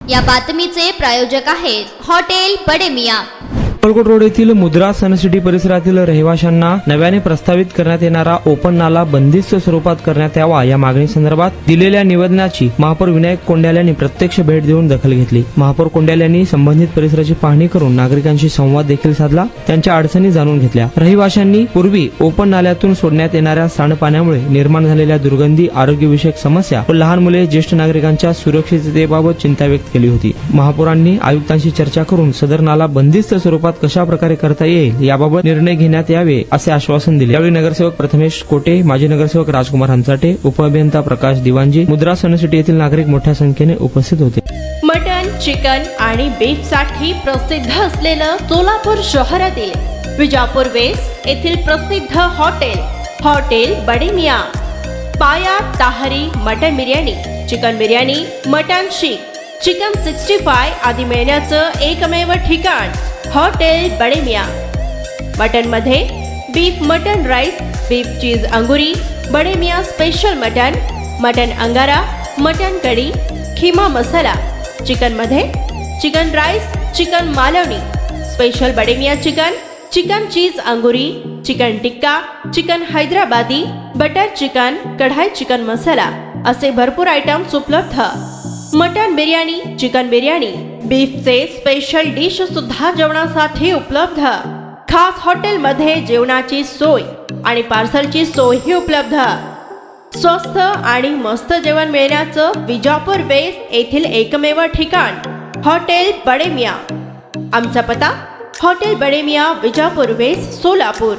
या बातमीचे प्रायोजक आहेत हॉटेल बडे मियां। अक्कलकोट रोड येथील मुद्रा सन सिटी परिसरातील रहिवाशांना नव्याने प्रस्तावित करण्यात येणारा ओपन नाला बंदिस्त स्वरूपात करण्यात यावा या मागणीसंदर्भात दिलेल्या निवेदनाची महापौर विनायक कोंड्याल यांनी प्रत्यक्ष भेट देऊन दखल घेतली। महापौर कोंड्याल यांनी संबंधित परिसराची पाहणी करून नागरिकांशी संवाद देखील साधला, त्यांच्या अडचणी जाणून घेतल्या। रहिवाशांनी पूर्वी ओपन नाल्यातून सोडण्यात येणाऱ्या सांडपाण्यामुळे निर्माण झालेल्या दुर्गंधी, आरोग्यविषयक समस्या व लहान मुले, ज्येष्ठ नागरिकांच्या सुरक्षिततेबाबत चिंता व्यक्त केली होती। महापौरांनी आयुक्तांशी चर्चा करून सदर नाला बंदिस्त स्वरूपात कशा प्रकारे करता येईल याबाबत निर्णय घेण्यात यावे असे आश्वासन दिले। यावेळी नगरसेवक प्रथमेश कोटे, माजी नगरसेवक राजकुमार हंचाटे, उपअभियंता प्रकाश दिवांजी, मुद्रा सन सिटी येथील नागरिक मोठ्या संख्येने उपस्थित होते। मटन, चिकन आणि बीफ साठी प्रसिद्ध असलेलं सोलापूर शहरातील विजापूर वेस्ट येथील प्रसिद्ध hotel Bade Miyan, paya tahri mutton biryani, chicken biryani, mutton seekh, chicken 65 आदी मिळण्याचं एकमेव ठिकाण हॉटेल बडे मियां। मटन मध्ये beef mutton rice, beef cheese अंगुरी, Bade Miyan special mutton, mutton अंगारा, मटन कढी, खीमा मसाला। चिकन मध्ये chicken rice, chicken Malvani, special Bade Miyan chicken, chicken cheese अंगुरी, chicken tikka, chicken Hyderabadi, butter chicken, kadai chicken masala असे भरपूर आयटम्स उपलब्ध। मटन बिर्याणी, चिकन बिर्याणी, बीफचे स्पेशल डिश सुद्धा जेवणासाठी उपलब्ध। खास हॉटेलमध्ये जेवणाची सोय आणि पार्सलची सोयही उपलब्ध। स्वस्त आणि मस्त जेवण मिळण्याचं विजापूर वेस्ट येथील एकमेव ठिकाण हॉटेल बडे मियां। आमचा पत्ता हॉटेल बडे मियां, विजापूर वेस्ट, सोलापूर।